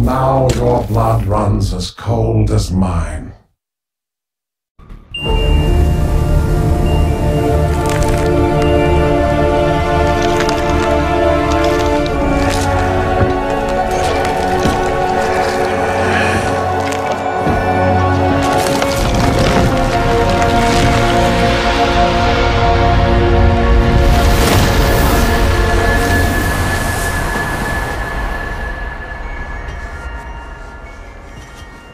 Now your blood runs as cold as mine.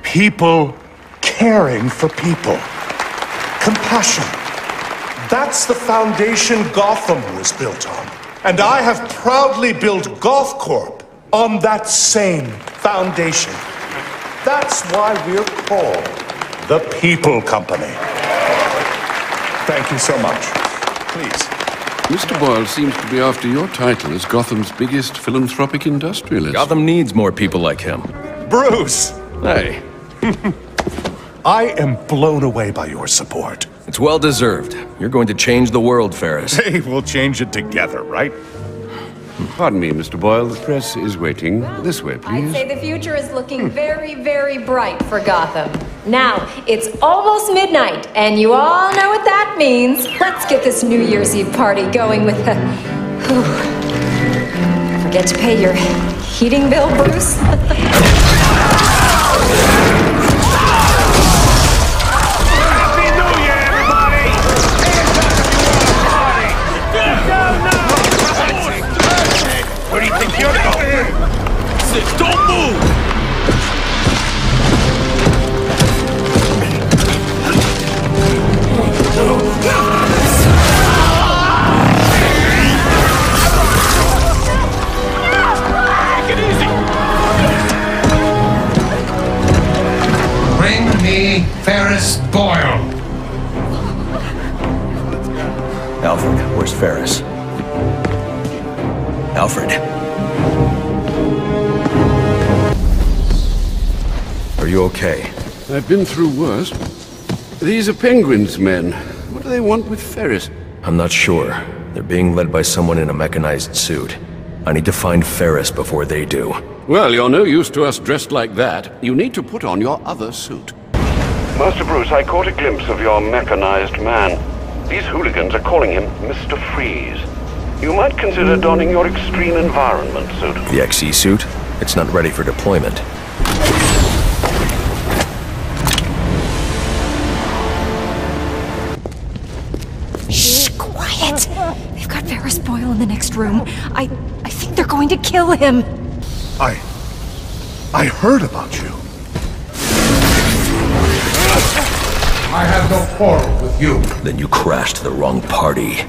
People caring for people. Compassion. That's the foundation Gotham was built on. And I have proudly built Goth Corp on that same foundation. That's why we're called the People Company. Thank you so much. Please. Mr. Boyle seems to be after your title as Gotham's biggest philanthropic industrialist. Gotham needs more people like him. Bruce! Hey. I am blown away by your support. It's well deserved. You're going to change the world, Ferris. Hey, we'll change it together, right? Pardon me, Mr. Boyle. The press is waiting. This way, please. I'd say the future is looking very, very bright for Gotham. Now, it's almost midnight, and you all know what that means. Let's get this New Year's Eve party going with the... Forget to pay your heating bill, Bruce? Where do you think you're going? Don't move! Take it easy! Bring me Ferris Boyle. Alfred, where's Ferris? Alfred. Are you okay? I've been through worse. These are Penguin's men. What do they want with Ferris? I'm not sure. They're being led by someone in a mechanized suit. I need to find Ferris before they do. Well, you're no use to us dressed like that. You need to put on your other suit. Master Bruce, I caught a glimpse of your mechanized man. These hooligans are calling him Mr. Freeze. You might consider donning your extreme environment suit. The XE suit? It's not ready for deployment. Shh, quiet! They've got Ferris Boyle in the next room. I think they're going to kill him. I heard about you. I have no quarrel with you. Then you crashed the wrong party.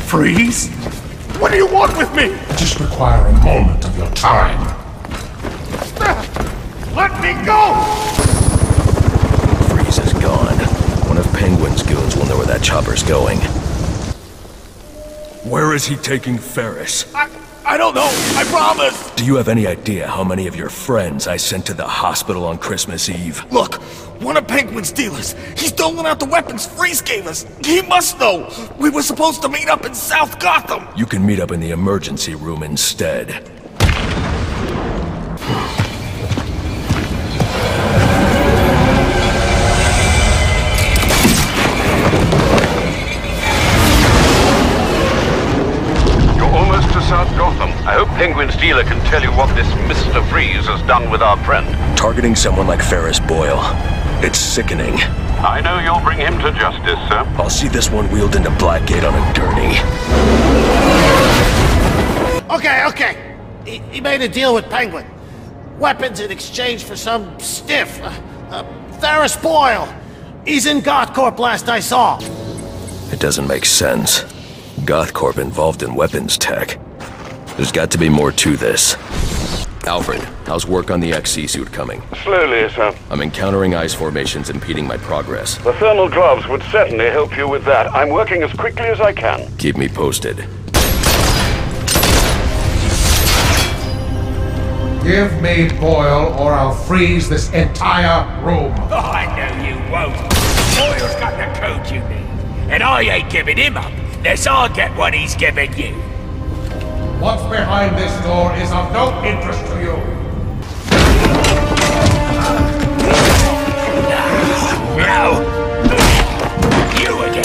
Freeze? What do you want with me? I just require a moment of your time. Let me go! Freeze is gone. One of Penguin's goons will know where that chopper's going. Where is he taking Ferris? I don't know, I promise! Do you have any idea how many of your friends I sent to the hospital on Christmas Eve? Look, one of Penguin's dealers. He's doling out the weapons Freeze gave us. He must know. We were supposed to meet up in South Gotham. You can meet up in the emergency room instead. South Gotham. I hope Penguin's dealer can tell you what this Mr. Freeze has done with our friend. Targeting someone like Ferris Boyle. It's sickening. I know you'll bring him to justice, sir. I'll see this one wheeled into Blackgate on a gurney. Okay. He made a deal with Penguin. Weapons in exchange for some stiff. Ferris Boyle. He's in Goth Corp last I saw. It doesn't make sense. Goth Corp involved in weapons tech. There's got to be more to this. Alfred, how's work on the XC suit coming? Slowly, sir. I'm encountering ice formations impeding my progress. The thermal gloves would certainly help you with that. I'm working as quickly as I can. Keep me posted. Give me Boyle or I'll freeze this entire room. Oh, I know you won't. Boyle's got the code you need. And I ain't giving him up, unless I get what he's giving you. What's behind this door is of no interest to you. No! You again!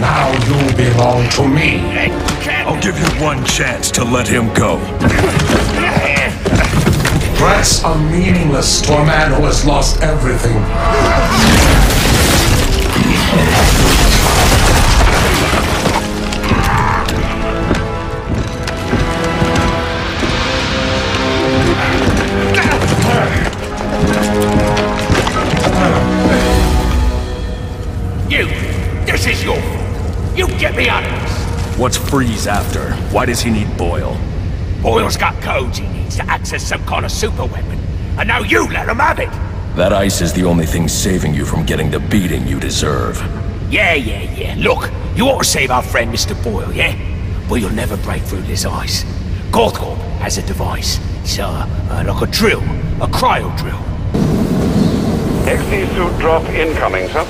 Now you belong to me. I'll give you one chance to let him go. Threats are meaningless to a man who has lost everything. This is your fault. You get me out of this. What's Freeze after? Why does he need Boyle? Boyle's got codes he needs to access some kind of super weapon. And now you let him have it. That ice is the only thing saving you from getting the beating you deserve. Yeah. Look, you ought to save our friend Mr. Boyle, yeah? But you'll never break through this ice. Gothcorp has a device. It's like a drill. A cryo drill. XE suit drop incoming, sir.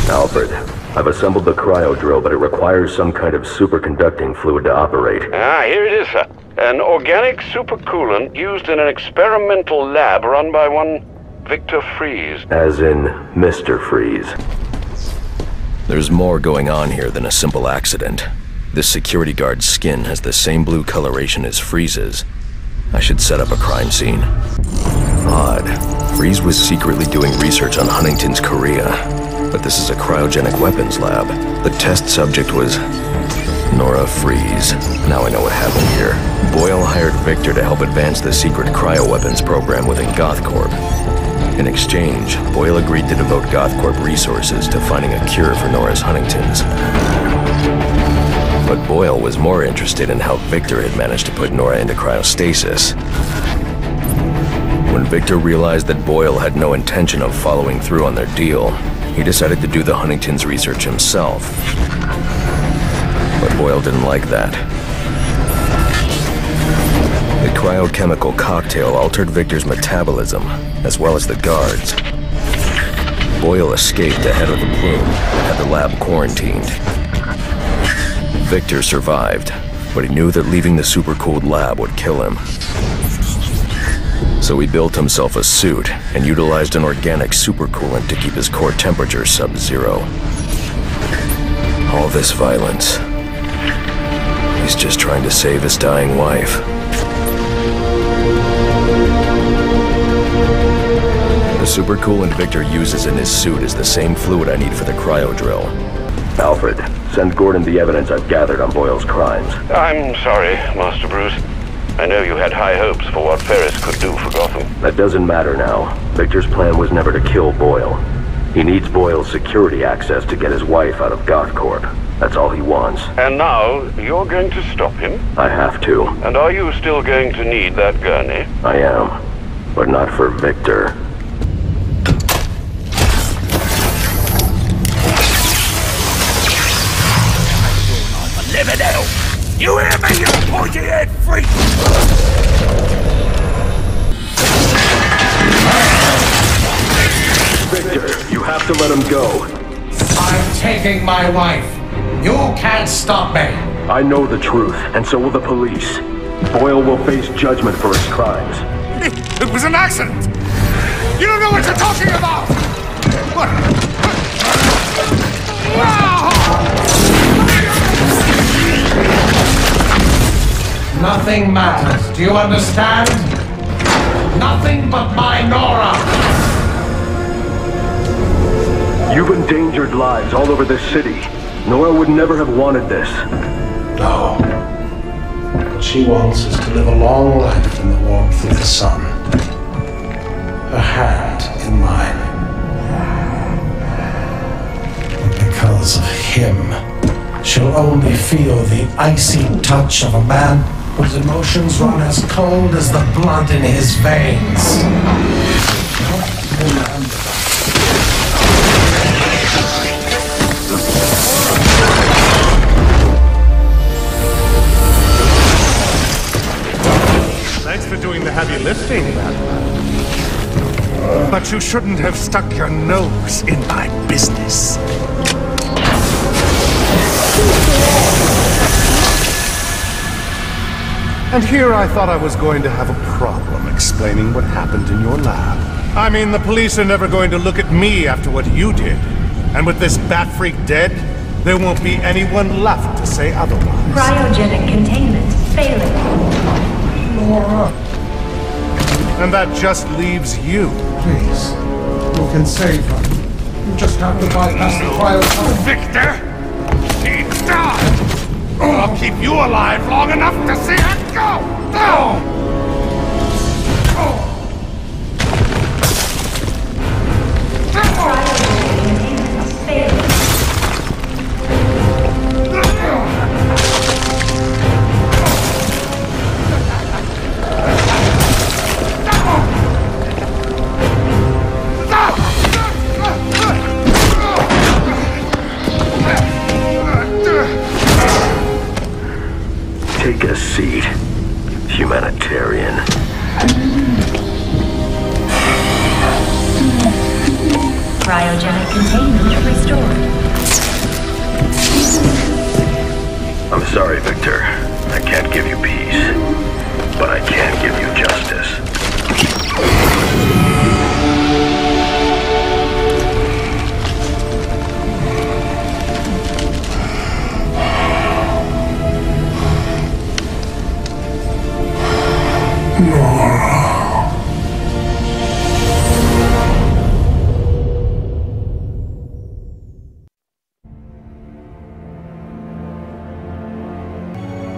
Alfred, I've assembled the cryo drill, but it requires some kind of superconducting fluid to operate. Here it is, sir. An organic supercoolant used in an experimental lab run by one Victor Freeze. As in Mr. Freeze. There's more going on here than a simple accident. This security guard's skin has the same blue coloration as Freeze's. I should set up a crime scene. Odd. Freeze was secretly doing research on Huntington's Korea. But this is a cryogenic weapons lab. The test subject was Nora Freeze. Now I know what happened here. Boyle hired Victor to help advance the secret cryoweapons program within Gothcorp. In exchange, Boyle agreed to devote Gothcorp resources to finding a cure for Nora's Huntington's. But Boyle was more interested in how Victor had managed to put Nora into cryostasis. When Victor realized that Boyle had no intention of following through on their deal, he decided to do the Huntington's research himself. But Boyle didn't like that. The cryochemical cocktail altered Victor's metabolism, as well as the guards. Boyle escaped ahead of the plume and had the lab quarantined. Victor survived, but he knew that leaving the supercooled lab would kill him. So he built himself a suit and utilized an organic supercoolant to keep his core temperature sub-zero. All this violence. He's just trying to save his dying wife. The supercoolant Victor uses in his suit is the same fluid I need for the cryo drill. Alfred, send Gordon the evidence I've gathered on Boyle's crimes. I'm sorry, Master Bruce. I know you had high hopes for what Ferris could do for Gotham. That doesn't matter now. Victor's plan was never to kill Boyle. He needs Boyle's security access to get his wife out of Gothcorp. That's all he wants. And now, you're going to stop him? I have to. And are you still going to need that gurney? I am. But not for Victor. Living hell! You hear me, you pointy-head freak! Victor, you have to let him go. I'm taking my wife. You can't stop me. I know the truth, and so will the police. Boyle will face judgment for his crimes. It was an accident! You don't know what you're talking about! What? Nothing matters. Do you understand? Nothing but my Nora. You've endangered lives all over this city. Nora would never have wanted this. No. What she wants is to live a long life in the warmth of the sun. Her hand in mine. And because of him, she'll only feel the icy touch of a man whose emotions run as cold as the blood in his veins. Thanks for doing the heavy lifting, Batman. But you shouldn't have stuck your nose in my business. And here I thought I was going to have a problem explaining what happened in your lab. I mean, the police are never going to look at me after what you did. And with this bat freak dead, there won't be anyone left to say otherwise. Cryogenic containment failing. Nora, And that just leaves you. please. You can save her. You just have to bypass the cryo. Victor! She's done! I'll keep you alive long enough to see her go! Take a seat, humanitarian. Cryogenic containment restored. I'm sorry, Victor. I can't give you peace, but I can give you justice.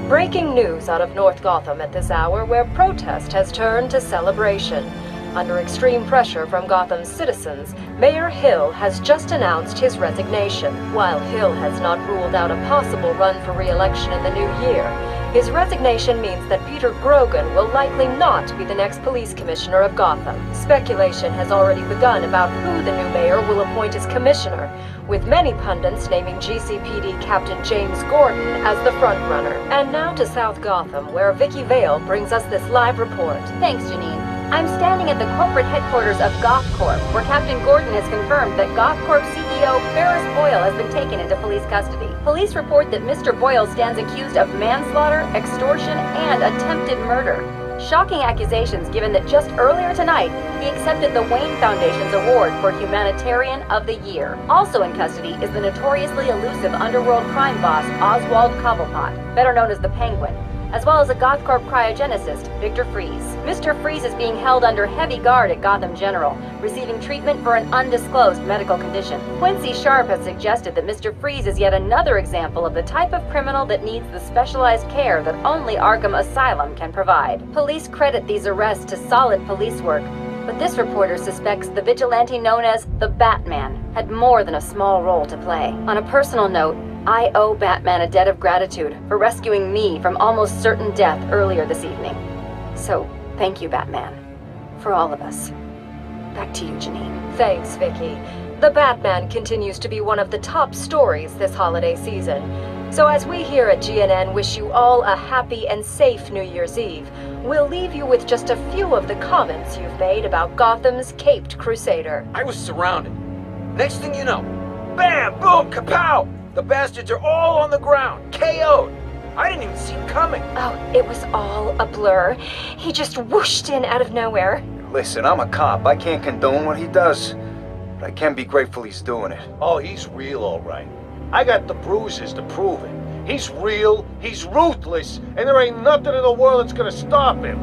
Breaking news out of North Gotham at this hour, where protest has turned to celebration. Under extreme pressure from Gotham's citizens, Mayor Hill has just announced his resignation. While Hill has not ruled out a possible run for re-election in the new year, his resignation means that Peter Grogan will likely not be the next police commissioner of Gotham. Speculation has already begun about who the new mayor will appoint as commissioner, with many pundits naming GCPD Captain James Gordon as the frontrunner. And now to South Gotham, where Vicky Vale brings us this live report. Thanks, Janine. I'm standing at the corporate headquarters of GothCorp, where Captain Gordon has confirmed that GothCorp CEO Ferris Boyle has been taken into police custody. Police report that Mr. Boyle stands accused of manslaughter, extortion, and attempted murder. Shocking accusations given that just earlier tonight, he accepted the Wayne Foundation's award for Humanitarian of the Year. Also in custody is the notoriously elusive underworld crime boss Oswald Cobblepot, better known as the Penguin, as well as a GothCorp cryogenicist, Victor Fries. Mr. Fries is being held under heavy guard at Gotham General, receiving treatment for an undisclosed medical condition. Quincy Sharp has suggested that Mr. Fries is yet another example of the type of criminal that needs the specialized care that only Arkham Asylum can provide. Police credit these arrests to solid police work, but this reporter suspects the vigilante known as the Batman had more than a small role to play. On a personal note, I owe Batman a debt of gratitude for rescuing me from almost certain death earlier this evening. So, thank you, Batman. For all of us. Back to you, Janine. Thanks, Vicky. The Batman continues to be one of the top stories this holiday season. So as we here at GNN wish you all a happy and safe New Year's Eve, we'll leave you with just a few of the comments you've made about Gotham's Caped Crusader. I was surrounded. Next thing you know, bam, boom, kapow! The bastards are all on the ground, KO'd. I didn't even see him coming. Oh, it was all a blur. He just whooshed in out of nowhere. Listen, I'm a cop. I can't condone what he does, but I can be grateful he's doing it. Oh, he's real, all right. I got the bruises to prove it. He's real, he's ruthless, and there ain't nothing in the world that's gonna stop him.